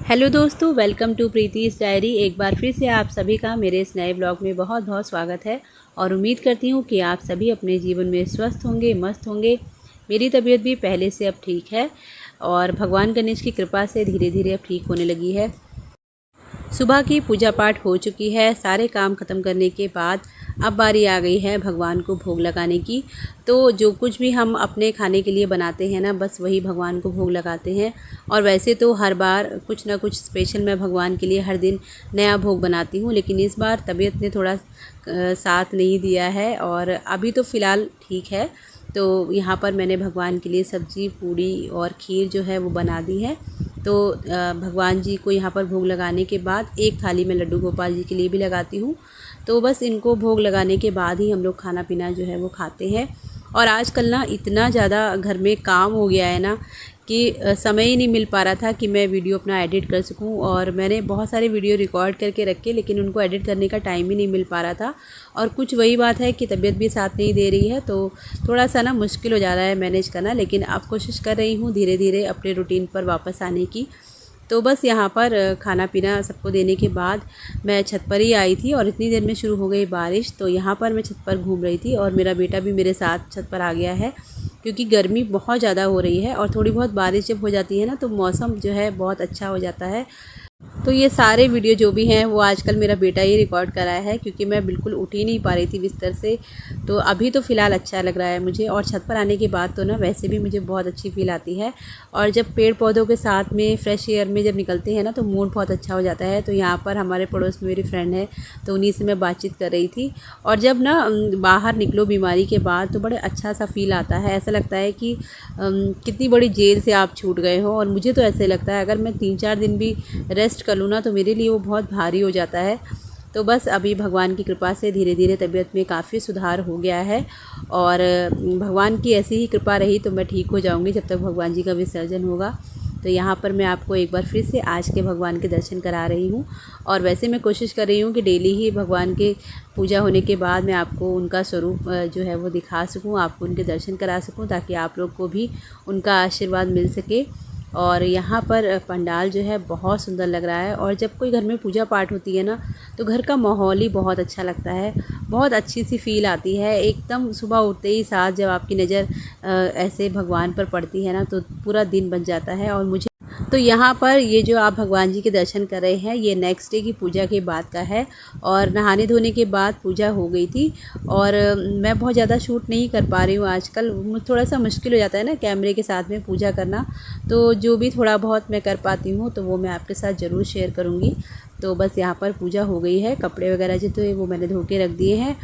Hello दोस्तों, welcome to प्रीति's diary. एक बार फिर से आप सभी का मेरे इस नए ब्लॉग में बहुत बहुत स्वागत है और उम्मीद करती हूँ कि आप सभी अपने जीवन में स्वस्थ होंगे, मस्त होंगे। मेरी तबीयत भी पहले से अब ठीक है और भगवान गणेश की कृपा से धीरे धीरे अब ठीक होने लगी है। सुबह की पूजा पाठ हो चुकी है। सारे काम ख़त्म करने के बाद अब बारी आ गई है भगवान को भोग लगाने की। तो जो कुछ भी हम अपने खाने के लिए बनाते हैं ना, बस वही भगवान को भोग लगाते हैं। और वैसे तो हर बार कुछ ना कुछ स्पेशल मैं भगवान के लिए हर दिन नया भोग बनाती हूँ, लेकिन इस बार तबीयत ने थोड़ा साथ नहीं दिया है और अभी तो फ़िलहाल ठीक है। तो यहाँ पर मैंने भगवान के लिए सब्ज़ी, पूड़ी और खीर जो है वो बना दी है। तो भगवान जी को यहाँ पर भोग लगाने के बाद एक थाली में लड्डू गोपाल जी के लिए भी लगाती हूँ। तो बस इनको भोग लगाने के बाद ही हम लोग खाना पीना जो है वो खाते हैं। और आजकल ना इतना ज़्यादा घर में काम हो गया है ना कि समय ही नहीं मिल पा रहा था कि मैं वीडियो अपना एडिट कर सकूं। और मैंने बहुत सारे वीडियो रिकॉर्ड करके रखे, लेकिन उनको एडिट करने का टाइम ही नहीं मिल पा रहा था। और कुछ वही बात है कि तबीयत भी साथ नहीं दे रही है, तो थोड़ा सा ना मुश्किल हो जा रहा है मैनेज करना। लेकिन अब कोशिश कर रही हूँ धीरे धीरे अपने रूटीन पर वापस आने की। तो बस यहाँ पर खाना पीना सबको देने के बाद मैं छत पर ही आई थी और इतनी देर में शुरू हो गई बारिश। तो यहाँ पर मैं छत पर घूम रही थी और मेरा बेटा भी मेरे साथ छत पर आ गया है, क्योंकि गर्मी बहुत ज़्यादा हो रही है। और थोड़ी बहुत बारिश जब हो जाती है ना, तो मौसम जो है बहुत अच्छा हो जाता है। तो ये सारे वीडियो जो भी हैं वो आजकल मेरा बेटा ही रिकॉर्ड कर रहा है, क्योंकि मैं बिल्कुल उठ ही नहीं पा रही थी बिस्तर से। तो अभी तो फ़िलहाल अच्छा लग रहा है मुझे। और छत पर आने के बाद तो ना वैसे भी मुझे बहुत अच्छी फील आती है। और जब पेड़ पौधों के साथ में फ्रेश एयर में जब निकलते हैं ना, तो मूड बहुत अच्छा हो जाता है। तो यहाँ पर हमारे पड़ोस में मेरी फ्रेंड है, तो उन्हीं से मैं बातचीत कर रही थी। और जब ना बाहर निकलो बीमारी के बाद, तो बड़े अच्छा सा फील आता है। ऐसा लगता है कि कितनी बड़ी जेल से आप छूट गए हो। और मुझे तो ऐसे लगता है अगर मैं 3-4 दिन भी रेस्ट कर लूँ ना, तो मेरे लिए वो बहुत भारी हो जाता है। तो बस अभी भगवान की कृपा से धीरे धीरे तबीयत में काफ़ी सुधार हो गया है। और भगवान की ऐसी ही कृपा रही तो मैं ठीक हो जाऊंगी जब तक भगवान जी का विसर्जन होगा। तो यहाँ पर मैं आपको एक बार फिर से आज के भगवान के दर्शन करा रही हूँ। और वैसे मैं कोशिश कर रही हूँ कि डेली ही भगवान के पूजा होने के बाद मैं आपको उनका स्वरूप जो है वो दिखा सकूँ, आपको उनके दर्शन करा सकूँ, ताकि आप लोग को भी उनका आशीर्वाद मिल सके। और यहाँ पर पंडाल जो है बहुत सुंदर लग रहा है। और जब कोई घर में पूजा पाठ होती है ना, तो घर का माहौल ही बहुत अच्छा लगता है। बहुत अच्छी सी फील आती है। एकदम सुबह उठते ही साथ जब आपकी नज़र ऐसे भगवान पर पड़ती है ना, तो पूरा दिन बन जाता है। और मुझे तो यहाँ पर ये जो आप भगवान जी के दर्शन कर रहे हैं, ये नेक्स्ट डे की पूजा के बाद का है। और नहाने धोने के बाद पूजा हो गई थी। और मैं बहुत ज़्यादा शूट नहीं कर पा रही हूँ आजकल, थोड़ा सा मुश्किल हो जाता है ना कैमरे के साथ में पूजा करना। तो जो भी थोड़ा बहुत मैं कर पाती हूँ तो वो मैं आपके साथ ज़रूर शेयर करूँगी। तो बस यहाँ पर पूजा हो गई है, कपड़े वगैरह जो थे वो मैंने धो के रख दिए हैं।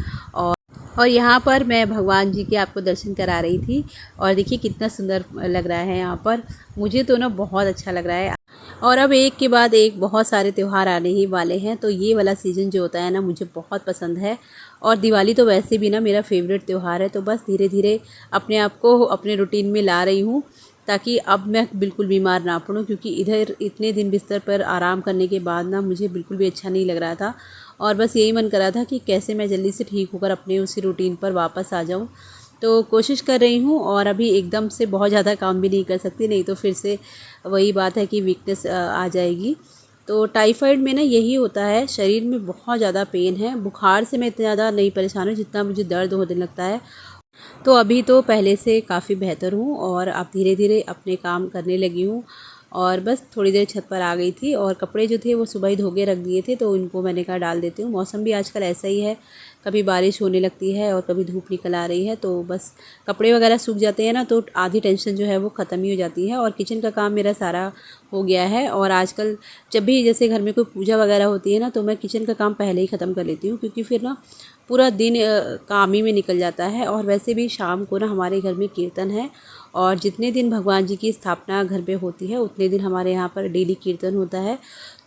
और यहाँ पर मैं भगवान जी के आपको दर्शन करा रही थी। और देखिए कितना सुंदर लग रहा है यहाँ पर, मुझे तो ना बहुत अच्छा लग रहा है। और अब एक के बाद एक बहुत सारे त्यौहार आने ही वाले हैं, तो ये वाला सीज़न जो होता है ना मुझे बहुत पसंद है। और दिवाली तो वैसे भी ना मेरा फेवरेट त्यौहार है। तो बस धीरे धीरे अपने आप को अपने रूटीन में ला रही हूँ, ताकि अब मैं बिल्कुल बीमार ना पड़ूँ। क्योंकि इधर इतने दिन बिस्तर पर आराम करने के बाद ना मुझे बिल्कुल भी अच्छा नहीं लग रहा था। और बस यही मन कर रहा था कि कैसे मैं जल्दी से ठीक होकर अपने उसी रूटीन पर वापस आ जाऊँ। तो कोशिश कर रही हूँ। और अभी एकदम से बहुत ज़्यादा काम भी नहीं कर सकती, नहीं तो फिर से वही बात है कि वीकनेस आ जाएगी। तो टाइफाइड में ना यही होता है, शरीर में बहुत ज़्यादा पेन है। बुखार से मैं इतना ज़्यादा नहीं परेशान हूँ जितना मुझे दर्द होने लगता है। तो अभी तो पहले से काफ़ी बेहतर हूँ और अब धीरे धीरे अपने काम करने लगी हूँ। और बस थोड़ी देर छत पर आ गई थी और कपड़े जो थे वो सुबह ही धो के रख दिए थे, तो इनको मैंने कहा डाल देती हूँ। मौसम भी आजकल ऐसा ही है, कभी बारिश होने लगती है और कभी धूप निकल आ रही है। तो बस कपड़े वगैरह सूख जाते हैं ना, तो आधी टेंशन जो है वो ख़त्म ही हो जाती है। और किचन का काम मेरा सारा हो गया है। और आजकल जब भी जैसे घर में कोई पूजा वगैरह होती है ना, तो मैं किचन का काम पहले ही ख़त्म कर लेती हूँ, क्योंकि फिर ना पूरा दिन काम ही में निकल जाता है। और वैसे भी शाम को ना हमारे घर में कीर्तन है। और जितने दिन भगवान जी की स्थापना घर पे होती है उतने दिन हमारे यहाँ पर डेली कीर्तन होता है।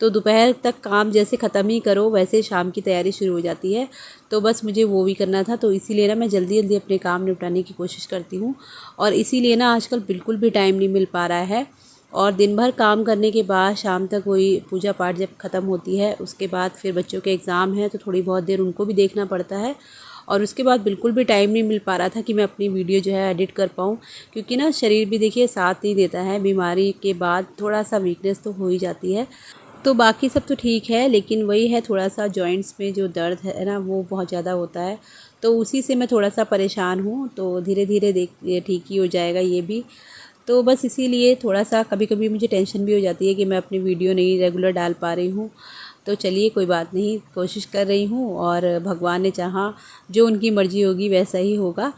तो दोपहर तक काम जैसे ख़त्म ही करो, वैसे शाम की तैयारी शुरू हो जाती है। तो बस मुझे वो भी करना था, तो इसीलिए ना मैं जल्दी जल्दी अपने काम निपटाने की कोशिश करती हूँ। और इसीलिए ना आजकल बिल्कुल भी टाइम नहीं मिल पा रहा है। और दिन भर काम करने के बाद शाम तक वही पूजा पाठ जब ख़त्म होती है, उसके बाद फिर बच्चों के एग्ज़ाम हैं, तो थोड़ी बहुत देर उनको भी देखना पड़ता है। और उसके बाद बिल्कुल भी टाइम नहीं मिल पा रहा था कि मैं अपनी वीडियो जो है एडिट कर पाऊँ, क्योंकि ना शरीर भी देखिए साथ नहीं देता है। बीमारी के बाद थोड़ा सा वीकनेस तो हो ही जाती है। तो बाकी सब तो ठीक है, लेकिन वही है थोड़ा सा जॉइंट्स में जो दर्द है ना वो बहुत ज़्यादा होता है, तो उसी से मैं थोड़ा सा परेशान हूँ। तो धीरे धीरे देख ये ठीक ही हो जाएगा ये भी। तो बस इसीलिए थोड़ा सा कभी कभी मुझे टेंशन भी हो जाती है कि मैं अपनी वीडियो नहीं रेगुलर डाल पा रही हूँ। तो चलिए कोई बात नहीं, कोशिश कर रही हूँ और भगवान ने चाहा जो उनकी मर्ज़ी होगी वैसा ही होगा।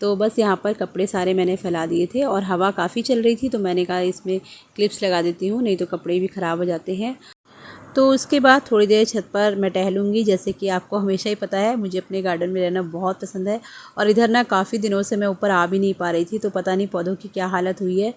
तो बस यहाँ पर कपड़े सारे मैंने फैला दिए थे और हवा काफ़ी चल रही थी, तो मैंने कहा इसमें क्लिप्स लगा देती हूँ, नहीं तो कपड़े भी ख़राब हो जाते हैं। तो उसके बाद थोड़ी देर छत पर मैं टहलूँगी। जैसे कि आपको हमेशा ही पता है मुझे अपने गार्डन में रहना बहुत पसंद है, और इधर ना काफ़ी दिनों से मैं ऊपर आ भी नहीं पा रही थी, तो पता नहीं पौधों की क्या हालत हुई है।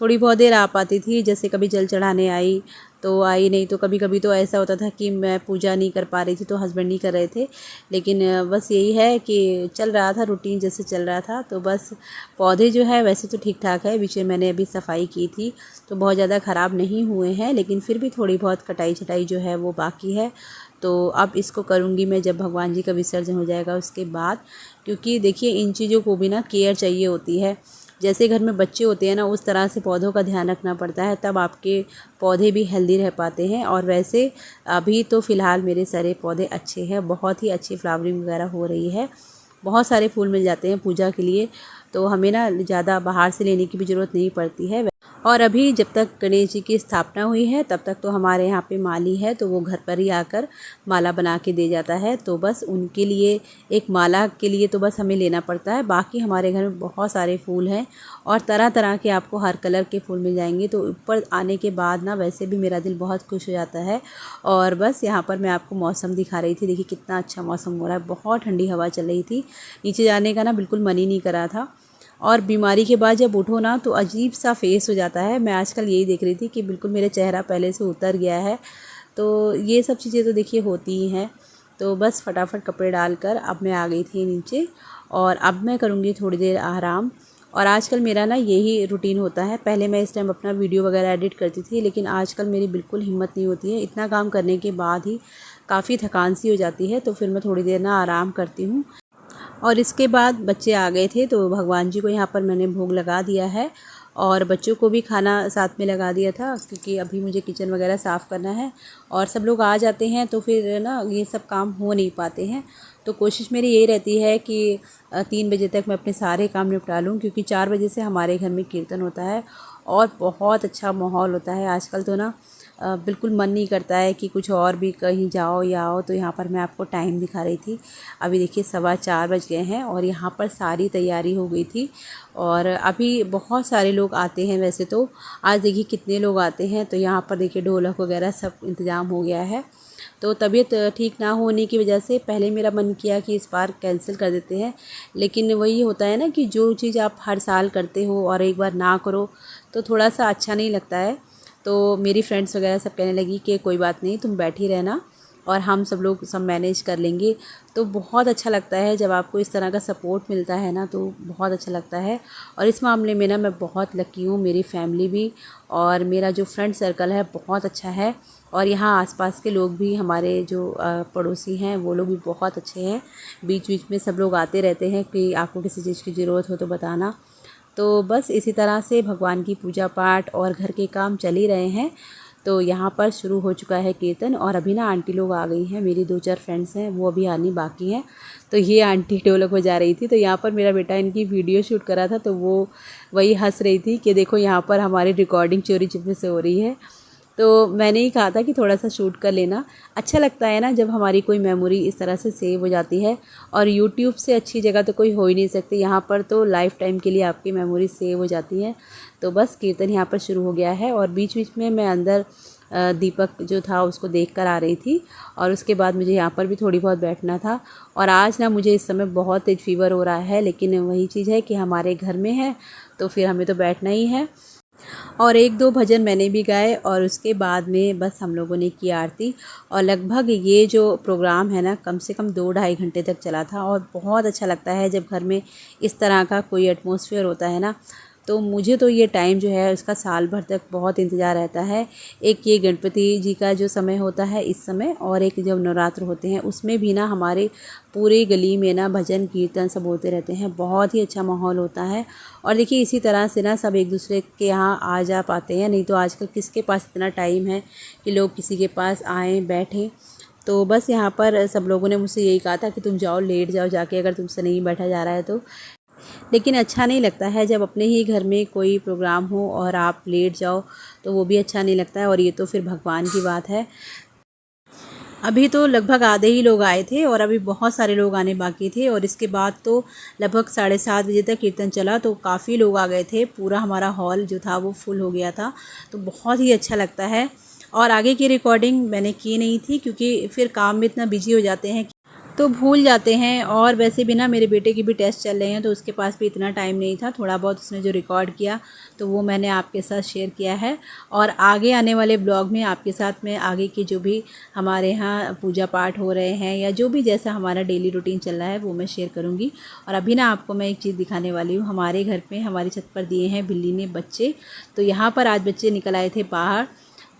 थोड़ी बहुत देर आ पाती थी, जैसे कभी जल चढ़ाने आई तो आई, नहीं तो कभी कभी तो ऐसा होता था कि मैं पूजा नहीं कर पा रही थी तो हस्बैंड नहीं कर रहे थे। लेकिन बस यही है कि चल रहा था, रूटीन जैसे चल रहा था। तो बस पौधे जो है वैसे तो ठीक ठाक है, बीच में मैंने अभी सफाई की थी तो बहुत ज़्यादा ख़राब नहीं हुए हैं, लेकिन फिर भी थोड़ी बहुत कटाई छटाई जो है वो बाकी है। तो अब इसको करूँगी मैं जब भगवान जी का विसर्जन हो जाएगा उसके बाद, क्योंकि देखिए इन चीज़ों को भी ना केयर चाहिए होती है। जैसे घर में बच्चे होते हैं ना, उस तरह से पौधों का ध्यान रखना पड़ता है, तब आपके पौधे भी हेल्दी रह पाते हैं। और वैसे अभी तो फ़िलहाल मेरे सारे पौधे अच्छे हैं, बहुत ही अच्छी फ्लावरिंग वगैरह हो रही है, बहुत सारे फूल मिल जाते हैं पूजा के लिए, तो हमें ना ज़्यादा बाहर से लेने की भी ज़रूरत नहीं पड़ती है। और अभी जब तक गणेश जी की स्थापना हुई है तब तक तो हमारे यहाँ पे माली है, तो वो घर पर ही आकर माला बना के दे जाता है। तो बस उनके लिए एक माला के लिए तो बस हमें लेना पड़ता है। बाकी हमारे घर में बहुत सारे फूल हैं और तरह तरह के आपको हर कलर के फूल मिल जाएंगे। तो ऊपर आने के बाद ना वैसे भी मेरा दिल बहुत खुश हो जाता है। और बस यहाँ पर मैं आपको मौसम दिखा रही थी, देखिए कितना अच्छा मौसम हो रहा है, बहुत ठंडी हवा चल रही थी। नीचे जाने का ना बिल्कुल मन ही नहीं कर रहा था। और बीमारी के बाद जब उठो ना तो अजीब सा फेस हो जाता है। मैं आजकल यही देख रही थी कि बिल्कुल मेरा चेहरा पहले से उतर गया है। तो ये सब चीज़ें तो देखिए होती ही हैं। तो बस फटाफट कपड़े डालकर अब मैं आ गई थी नीचे, और अब मैं करूँगी थोड़ी देर आराम। और आजकल मेरा ना यही रूटीन होता है। पहले मैं इस टाइम अपना वीडियो वगैरह एडिट करती थी, लेकिन आजकल मेरी बिल्कुल हिम्मत नहीं होती है। इतना काम करने के बाद ही काफ़ी थकान सी हो जाती है, तो फिर मैं थोड़ी देर ना आराम करती हूँ। और इसके बाद बच्चे आ गए थे, तो भगवान जी को यहाँ पर मैंने भोग लगा दिया है और बच्चों को भी खाना साथ में लगा दिया था, क्योंकि अभी मुझे किचन वगैरह साफ़ करना है। और सब लोग आ जाते हैं तो फिर ना ये सब काम हो नहीं पाते हैं। तो कोशिश मेरी यही रहती है कि 3 बजे तक मैं अपने सारे काम निपटा लूँ, क्योंकि 4 बजे से हमारे घर में कीर्तन होता है और बहुत अच्छा माहौल होता है। आजकल तो ना बिल्कुल मन नहीं करता है कि कुछ और भी कहीं जाओ या आओ। तो यहाँ पर मैं आपको टाइम दिखा रही थी, अभी देखिए 4:15 बज गए हैं और यहाँ पर सारी तैयारी हो गई थी। और अभी बहुत सारे लोग आते हैं, वैसे तो आज देखिए कितने लोग आते हैं। तो यहाँ पर देखिए ढोलक वगैरह सब इंतज़ाम हो गया है। तो तबीयत ठीक ना होने की वजह से पहले मेरा मन किया कि इस बार कैंसिल कर देते हैं, लेकिन वही होता है ना कि जो चीज़ आप हर साल करते हो और एक बार ना करो तो थोड़ा सा अच्छा नहीं लगता है। तो मेरी फ्रेंड्स वगैरह सब कहने लगी कि कोई बात नहीं, तुम बैठी रहना और हम सब लोग सब मैनेज कर लेंगे। तो बहुत अच्छा लगता है जब आपको इस तरह का सपोर्ट मिलता है ना, तो बहुत अच्छा लगता है। और इस मामले में ना मैं बहुत लकी हूँ, मेरी फैमिली भी और मेरा जो फ्रेंड सर्कल है बहुत अच्छा है। और यहाँ आसपास के लोग भी, हमारे जो पड़ोसी हैं वो लोग भी बहुत अच्छे हैं। बीच बीच में सब लोग आते रहते हैं कि आपको किसी चीज़ की ज़रूरत हो तो बताना। तो बस इसी तरह से भगवान की पूजा पाठ और घर के काम चल ही रहे हैं। तो यहाँ पर शुरू हो चुका है कीर्तन, और अभी ना आंटी लोग आ गई हैं, मेरी 2-4 फ्रेंड्स हैं, वो अभी आनी बाकी हैं। तो ये आंटी ढोलक बजा रही थी, तो यहाँ पर मेरा बेटा इनकी वीडियो शूट करा था, तो वो वही हंस रही थी कि देखो यहाँ पर हमारी रिकॉर्डिंग चोरी चुपके से हो रही है। तो मैंने ही कहा था कि थोड़ा सा शूट कर लेना, अच्छा लगता है ना जब हमारी कोई मेमोरी इस तरह से सेव हो जाती है। और यूट्यूब से अच्छी जगह तो कोई हो ही नहीं सकती, यहाँ पर तो लाइफ टाइम के लिए आपकी मेमोरी सेव हो जाती है। तो बस कीर्तन यहाँ पर शुरू हो गया है और बीच बीच में मैं अंदर दीपक जो था उसको देख कर आ रही थी, और उसके बाद मुझे यहाँ पर भी थोड़ी बहुत बैठना था। और आज ना मुझे इस समय बहुत तेज फीवर हो रहा है, लेकिन वही चीज़ है कि हमारे घर में है तो फिर हमें तो बैठना ही है। और 1-2 भजन मैंने भी गाए और उसके बाद में बस हम लोगों ने की आरती। और लगभग ये जो प्रोग्राम है ना कम से कम 2-2.5 घंटे तक चला था, और बहुत अच्छा लगता है जब घर में इस तरह का कोई एटमॉस्फेयर होता है ना। तो मुझे तो ये टाइम जो है उसका साल भर तक बहुत इंतज़ार रहता है। एक ये गणपति जी का जो समय होता है इस समय, और एक जब नवरात्र होते हैं उसमें भी ना हमारे पूरे गली में ना भजन कीर्तन सब होते रहते हैं, बहुत ही अच्छा माहौल होता है। और देखिए इसी तरह से ना सब एक दूसरे के यहाँ आ जा पाते हैं, नहीं तो आजकल किसके पास इतना टाइम है कि लोग किसी के पास आएँ बैठें। तो बस यहाँ पर सब लोगों ने मुझसे यही कहा था कि तुम जाओ लेट जाओ जाके, अगर तुमसे नहीं बैठा जा रहा है तो। लेकिन अच्छा नहीं लगता है जब अपने ही घर में कोई प्रोग्राम हो और आप लेट जाओ, तो वो भी अच्छा नहीं लगता है। और ये तो फिर भगवान की बात है। अभी तो लगभग आधे ही लोग आए थे और अभी बहुत सारे लोग आने बाकी थे, और इसके बाद तो लगभग 7:30 बजे तक कीर्तन चला, तो काफ़ी लोग आ गए थे। पूरा हमारा हॉल जो था वो फुल हो गया था, तो बहुत ही अच्छा लगता है। और आगे की रिकॉर्डिंग मैंने की नहीं थी क्योंकि फिर काम में इतना बिजी हो जाते हैं तो भूल जाते हैं। और वैसे भी ना मेरे बेटे के भी टेस्ट चल रहे हैं, तो उसके पास भी इतना टाइम नहीं था। थोड़ा बहुत उसने जो रिकॉर्ड किया तो वो मैंने आपके साथ शेयर किया है। और आगे आने वाले ब्लॉग में आपके साथ मैं आगे की जो भी हमारे यहाँ पूजा पाठ हो रहे हैं या जो भी जैसा हमारा डेली रूटीन चल रहा है वो मैं शेयर करूँगी। और अभी ना आपको मैं एक चीज़ दिखाने वाली हूँ। हमारे घर पे हमारी छत पर दिए हैं बिल्ली ने बच्चे, तो यहाँ पर आज बच्चे निकल आए थे बाहर।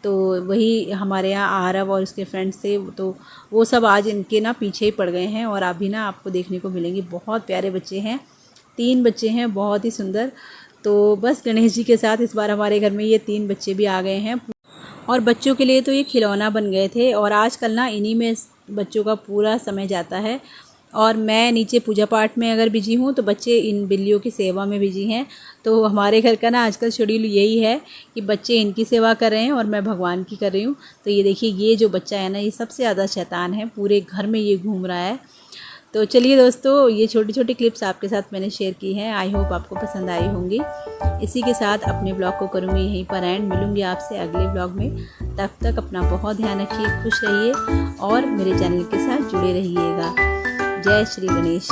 तो वही हमारे यहाँ आरव और उसके फ्रेंड्स थे, तो वो सब आज इनके ना पीछे ही पड़ गए हैं। और अभी ना आपको देखने को मिलेंगे, बहुत प्यारे बच्चे हैं, 3 बच्चे हैं, बहुत ही सुंदर। तो बस गणेश जी के साथ इस बार हमारे घर में ये 3 बच्चे भी आ गए हैं, और बच्चों के लिए तो ये खिलौना बन गए थे। और आजकल ना इन्हीं में बच्चों का पूरा समय जाता है। और मैं नीचे पूजा पाठ में अगर बिजी हूँ तो बच्चे इन बिल्लियों की सेवा में बिजी हैं। तो हमारे घर का ना आजकल शेड्यूल यही है कि बच्चे इनकी सेवा कर रहे हैं और मैं भगवान की कर रही हूँ। तो ये देखिए, ये जो बच्चा है ना ये सबसे ज़्यादा शैतान है, पूरे घर में ये घूम रहा है। तो चलिए दोस्तों, ये छोटी छोटी क्लिप्स आपके साथ मैंने शेयर की हैं, आई होप आपको पसंद आई होंगी। इसी के साथ अपने ब्लॉग को करूँगी यहीं पर एंड, मिलूँगी आपसे अगले ब्लॉग में। तब तक अपना बहुत ध्यान रखिए, खुश रहिए और मेरे चैनल के साथ जुड़े रहिएगा। जय श्री गणेश।